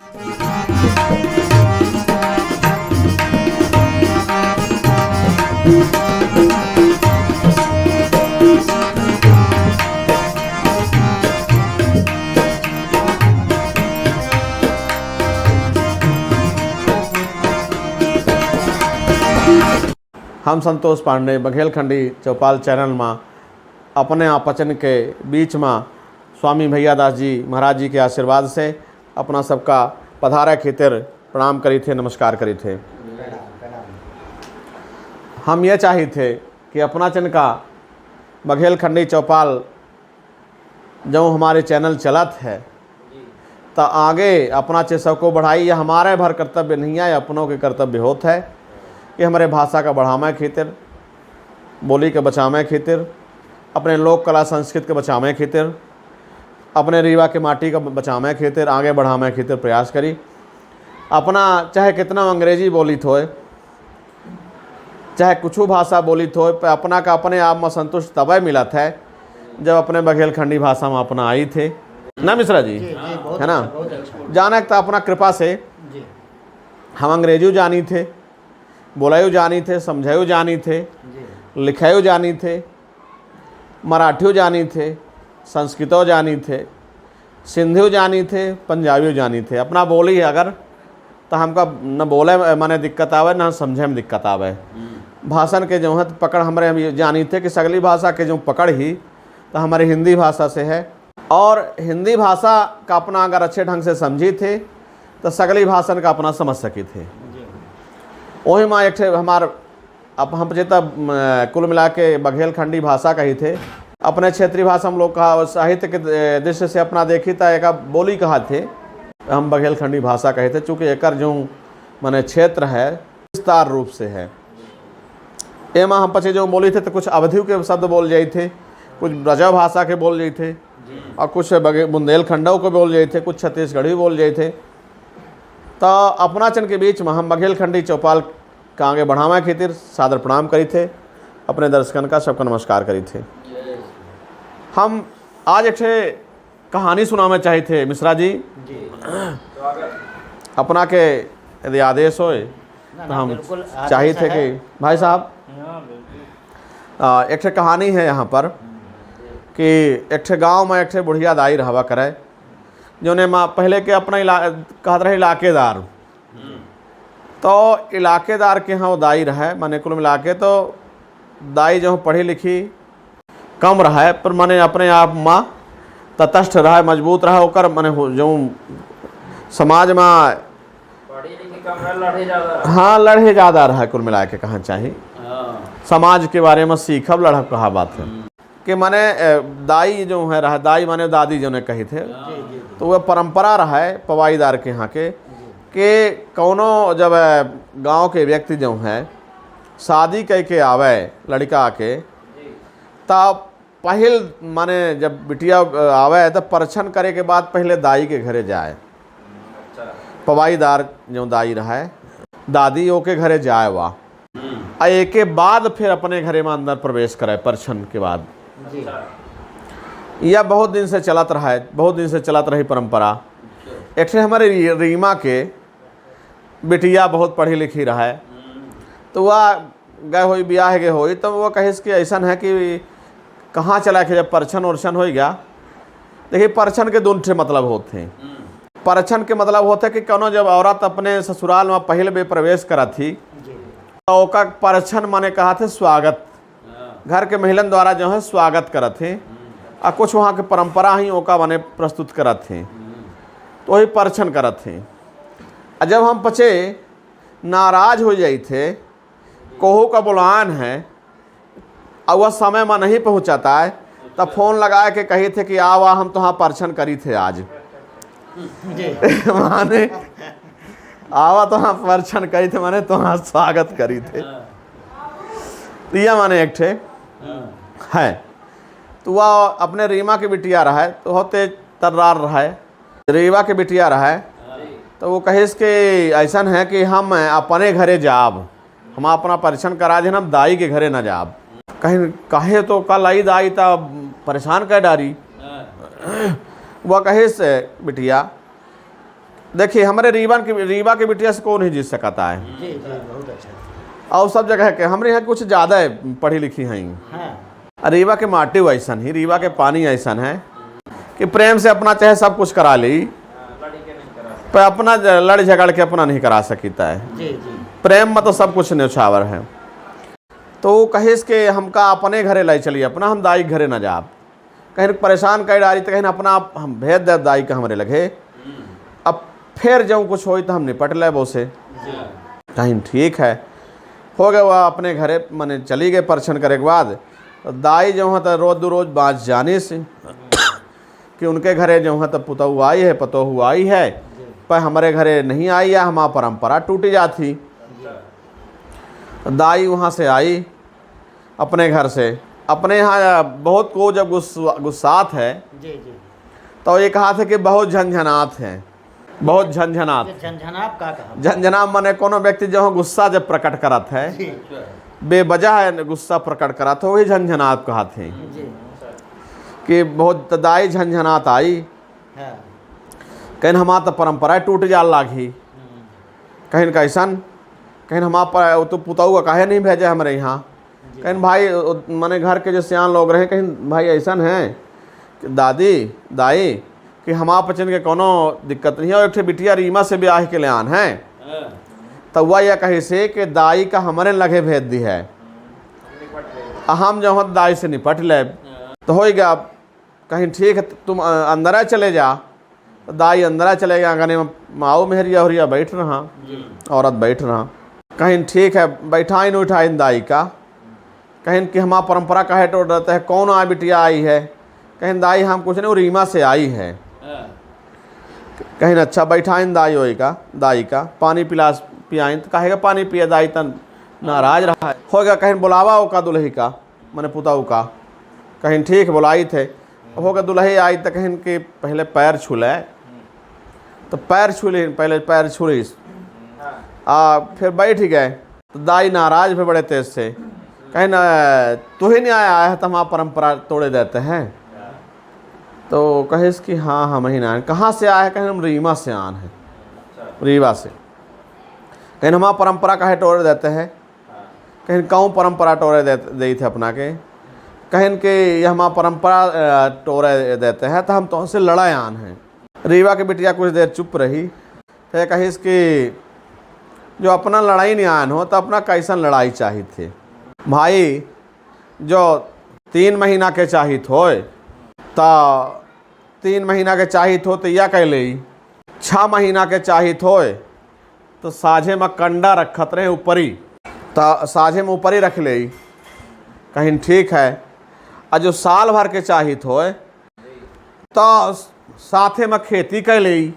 हम संतोष पांडे बघेलखंडी चौपाल चैनल में अपने आपचन के बीच में स्वामी भैयादास जी महाराज जी के आशीर्वाद से अपना सबका पधारा खितिर प्रणाम करी थे, नमस्कार करी थे। हम ये चाही थे कि अपना चन का बघेलखंडी चौपाल जो हमारे चैनल चलत है तो आगे अपना चेसव को बढ़ाई, या हमारे भर कर्तव्य नहीं है, अपनों के कर्तव्य होत है कि हमारे भाषा का बढ़ावे खातिर, बोली के बचावे खातिर, अपने लोक कला संस्कृति के बचावे खातिर, अपने रीवा के माटी का बचावे खातिर, आगे बढ़ावे खातिर प्रयास करी। अपना चाहे कितना अंग्रेजी बोलित होए, चाहे कुछ भाषा बोलित होए, पर अपना का अपने आप में संतुष्ट तब मिलत है जब अपने बघेलखंडी भाषा में अपना आई थे ना मिश्रा जी, है ना। जाने तो अपना कृपा से हम अंग्रेजी जानी थे, बोलायु जानी थे, समझायु जानी थे, लिखायु जानी थे, मराठियों जानी थे, संस्कृतो जानी थे, सिंधियों जानी थे, पंजाबियों जानी थे। अपना बोली अगर तो हमका न बोले माने दिक्कत आवे, न समझे में दिक्कत आवे। भाषण के जो है पकड़ हमारे हम जानी थे कि सगली भाषा के जो पकड़ ही तो हमारी हिंदी भाषा से है, और हिंदी भाषा का अपना अगर अच्छे ढंग से समझी थे तो सगली भाषण का अपना समझ सकी थे। वही में एक हमार अब हम चेता कुल मिला के बघेलखंडी भाषा कही थे। अपने क्षेत्रीय भाषा हम लोग कहा, साहित्य के दृष्टि से अपना देखी तो एक बोली कहा थे, हम बघेलखंडी भाषा कहे थे, चूँकि एक जो माने क्षेत्र है विस्तार रूप से है। एमा हम पचे जो बोली थे तो कुछ अवधियों के शब्द बोल जाए थे, कुछ ब्रजा भाषा के बोल जाए थे, और कुछ बुंदेलखंडों के बोल जाए थे, कुछ छत्तीसगढ़ी बोल जाए थे। तो अपना चन के बीच में हम बघेलखंडी चौपाल का आगे बढ़ावा खातिर सादर प्रणाम करी थे, अपने दर्शकन का सबका नमस्कार करी थे। हम आज एक कहानी सुनाना चाहिए थे मिश्रा जी, अपना के यदि आदेश होए तो हम चाहिए थे कि भाई साहब एक कहानी है यहाँ पर कि एक गांव में एक बुढ़िया दाई रहवा करे, जो ने माँ पहले के अपना कहते रहे इलाकेदार। तो इलाकेदार के यहाँ वो दाई रहे, माने कुल मिला के तो दाई जो पढ़ी लिखी कम रहा, पर माने अपने आप माँ तटस्थ रहा, मजबूत रहा, ओकर माने जो समाज में हाँ लड़े ज़्यादा रहा। कुल मिला के कहाँ चाहिए समाज के बारे में सीखब लड़ब कहा बात है कि माने दाई जो है रहा, दाई माने दादी जो ने कही थे, तो वह परंपरा रहा है पवाईदार के यहाँ के कि कौनो जब गांव के व्यक्ति जो हैं शादी कह के आवे लड़का के, तब पहल माने जब बिटिया आवे तो परछन करे के बाद पहले दाई के घरे जाए। पवाईदार जो दाई रहा है दादी ओके घरे जाए वा, एक के बाद फिर अपने घरे में अंदर प्रवेश करे परछन के बाद। यह बहुत दिन से चलत रहा है, बहुत दिन से चलत रही परंपरा। एक हमारे रीमा के बिटिया बहुत पढ़ी लिखी रहा है, तो वह गए हुई ब्याह गए हुई, तो वह कहे कि ऐसा है कि कहाँ चला के जब परछन उर्छन हो गया। देखिए परछन के दो मतलब होते हैं। परछन के मतलब होता है कि कौनो जब औरत अपने ससुराल में पहले भी प्रवेश करा थी तो ओका परछन माने कहा थे स्वागत, घर के महिलन द्वारा जो है स्वागत करत थे, और कुछ वहाँ के परंपरा ही ओका माने प्रस्तुत करत थे, तो वही परछन करत थे। और जब हम पचे नाराज हो जाए थे, कोहू का बुलान है और वह समय में नहीं पहुँचाता है, तब फोन लगा के कही थे कि आवा हम तो हाँ परछन करी थे आज माने आवा तो हाँ परछन करी थे, माने तो हाँ स्वागत करी थे। तो यह माने एक थे है। तो वह अपने रीमा के बिटिया रहा है, तो होते तर्रार रहा है, रीवा के बिटिया रहा है, तो वो कहिस कि ऐसा है कि हम अपने घरे जाब, हम अपना परछन करा दें, हम दाई के घरे न जाब। कहीं कहे तो कल आई दाई तो परेशान कर डारी। वह कहे से बिटिया देखिए हमारे रीवा के बिटिया से कौन नहीं जीत सकता है। जी बहुत अच्छा। और सब जगह के हमारे यहाँ कुछ ज़्यादा है पढ़ी लिखी हैं। हाँ। रीवा के माटी ऐसा ही, रीवा के पानी ऐसा है कि प्रेम से अपना चाहे सब कुछ करा ली, पर अपना लड़ झगड़ के अपना नहीं करा सकता है। जी जी। प्रेम में तो सब कुछ न्यौछावर है। तो वो कहिस के हमका अपने घरे लाई चलिए, अपना हम दाई घरे न जाब, कहीं परेशान कर डाली तो कहीं अपना हम भेज दे दाई का हमरे लगे। अब फिर जब कुछ हो तो हम निपट ले वो से, कहीं ठीक है हो गया। वह अपने घरे मैंने चली गए परछन करे के बाद। तो दाई जो है तो रोज रोज बाँच जाने से कि उनके घरे जो है तो पुतहु आई है, पतोहू आई है, पर हमारे घरे नहीं आई है, हमारा परंपरा टूटी जाती। दाई वहाँ से आई अपने घर से, अपने यहाँ बहुत को जब गुस्सात है जी जी, तो ये कहा था कि बहुत झंझनात है, बहुत झंझनात। झंझनात का कहा? झंझनात माने कोनो व्यक्ति जो गुस्सा जब प्रकट करत है, बेवजह है गुस्सा प्रकट करा तो वही झंझनात कहा थे कि बहुत दाई झंझनात आई। हाँ। कहीं हमारा तो परंपरा टूट जाल लागी, कहीं कैसन, कहीं हमारा तो पुतहु का काहे नहीं भेजे हमारे यहाँ, कहीं भाई माने घर के जो सियान लोग रहे, कहीं भाई ऐसा है कि दाई कि हमारा पचन के कोनो दिक्कत नहीं है, और एक बिटिया रीमा से ब्याह के ले आन है। तब वह यह कही से कि दाई का हमारे लगे भेज दी है, हम जो है दाई से निपट ले तो हो गया। कहीं ठीक है तुम अंदर चले जा, तो दाई अंदर चले गया, आंगने में माओ मेहरिया हुरिया बैठ रहा, औरत बैठ रहा। कहीं ठीक है बैठाइन उठाइन दाई का, कहीं कि हमारा परंपरा काहे टोट रहता है, कौन आ बिटिया आई है, कहीं दाई हम कुछ नहीं रीमा से आई है। कहीं अच्छा बैठाइन दाई होएगा, दाई का पानी पियाइन तो कहेगा पानी पिया, दाई तन नाराज रहा है हो गया। कहीं बुलावा होगा दुल्ही का मैंने पुतहु का, कहीं ठीक बुलाई थे होगा। दुल्ही आई तो कहीं के पहले पैर छूले, तो पैर छूली, पहले पैर छूली फिर बैठ गए। तो दाई नाराज भी बड़े तेज से, कहीं ना तू ही नहीं आया है तो हमारा परंपरा तोड़े देते हैं। तो कहे कि हाँ हम ही ना, कहाँ से आए हैं, कहीं हम रीमा से आन हैं, रीवा से। कहीं हमारा परंपरा काहे तोड़े देते हैं, कहीं कहूँ परंपरा तोड़े दे थे अपना के, कहीं के यह हमारा परंपरा तोड़े देते हैं तो हम तो उनसे लड़ाई आन हैं। रीवा की बिटिया कुछ देर चुप रही, तो कहिस कि जो अपना लड़ाई नहीं आन हो तो अपना कैसन लड़ाई चाहिए थे भाई। जो 3 महीना के चाहिए हो तो 3 महीना के चाहिए हो तो यह कह ले, 6 महीना के चाहिए हो तो साझे में कंडा रखत रहे ऊपरी, तो साझे में ऊपरी रख ले, कहीं ठीक है। और जो साल भर के चाहिए हो तो साथे में खेती कर ले,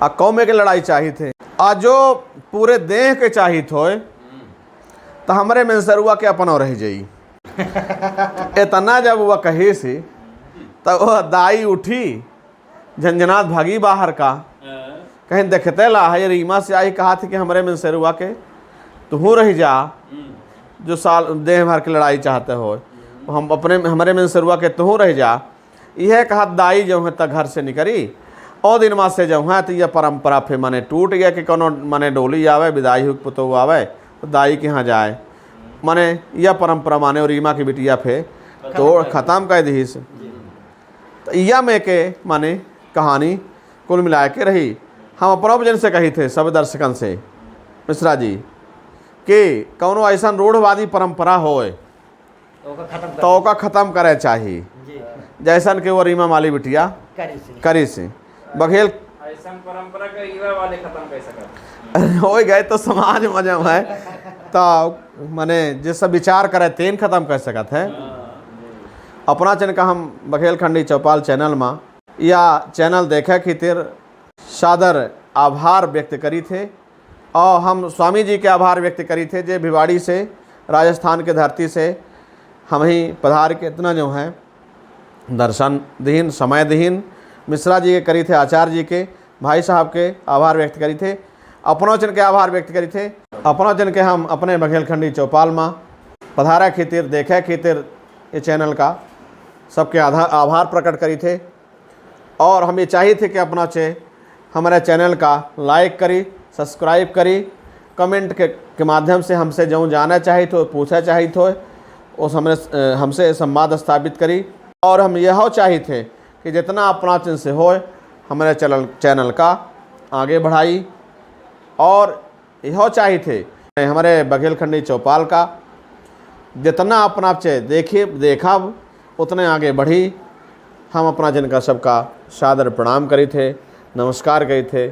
और कौमे के लड़ाई चाहिए थे। और जो पूरे देह के चाहिए हो तो हमारे मेंसरुआ के अपन रह जाई। इतना जब वह कही सी तब वह दाई उठी, झंझनात भागी बाहर का, कहीं देखते ला है रीमा से आई, कहा थी कि हमारे मेंसरुआ के तू रह जा, जो साल देह भर की लड़ाई चाहते हो हम अपने हमारे मेंसरुआ के तू रह जा। यह कहा दाई जो है तक घर से निकली, और दिन मास से जो है तो यह परंपरा फिर माने टूट गया कि कोनो माने डोली आवे, विदाई हो पुतहु आवे तो दाई के यहाँ जाए, माने यह परंपरा माने और रीमा की बिटिया फिर तो ख़त्म कर दी से। तो यह में के माने कहानी कुल मिला के रही। हम अपना जन से कही थे सब दर्शकन से मिश्रा जी कि कौनो ऐसा रूढ़वादी परंपरा हो तो ओका ख़त्म करे चाहिए, जैसन के वो रीमा माली बिटिया करी से बघेल परंपरा का युवा वाले खत्म कर सकते हो गए तो समाज में जब है तो माने जिस सब विचार करे तेन खत्म कर सकत है। अपना चैनल का हम बघेलखंडी चौपाल चैनल में या चैनल देखे खातिर सादर आभार व्यक्त करी थे, और हम स्वामी जी के आभार व्यक्त करी थे जे भिवाड़ी से राजस्थान के धरती से हम ही पधार के इतना जो है दर्शन दीन समय दीन मिश्रा जी के करी थे, आचार्य जी के भाई साहब के आभार व्यक्त करी थे, अपनों जन के आभार व्यक्त करी थे। अपनों जन के हम अपने बघेलखंडी चौपाल में पधारा खातिर देखे खातिर ये चैनल का सबके आभार प्रकट करी थे। और हम ये चाहिए थे कि अपना चे हमारे चैनल का लाइक करी, सब्सक्राइब करी, कमेंट के माध्यम से हमसे जो जाना चाहिए तो पूछा चाहिए तो उस हमसे संवाद स्थापित करी। और हम यह चाहिए थे कि जितना अपना चिन्ह से हो हमारे चैनल का आगे बढ़ाई, और यह चाहिए थे हमारे बघेलखंडी चौपाल का जितना अपना चे देखा उतने आगे बढ़ी। हम अपना जिनका सबका सादर प्रणाम करी थे, नमस्कार कही थे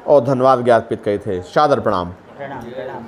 और धन्यवाद ज्ञापित कही थे। सादर प्रणाम। प्रणाम प्रणाम।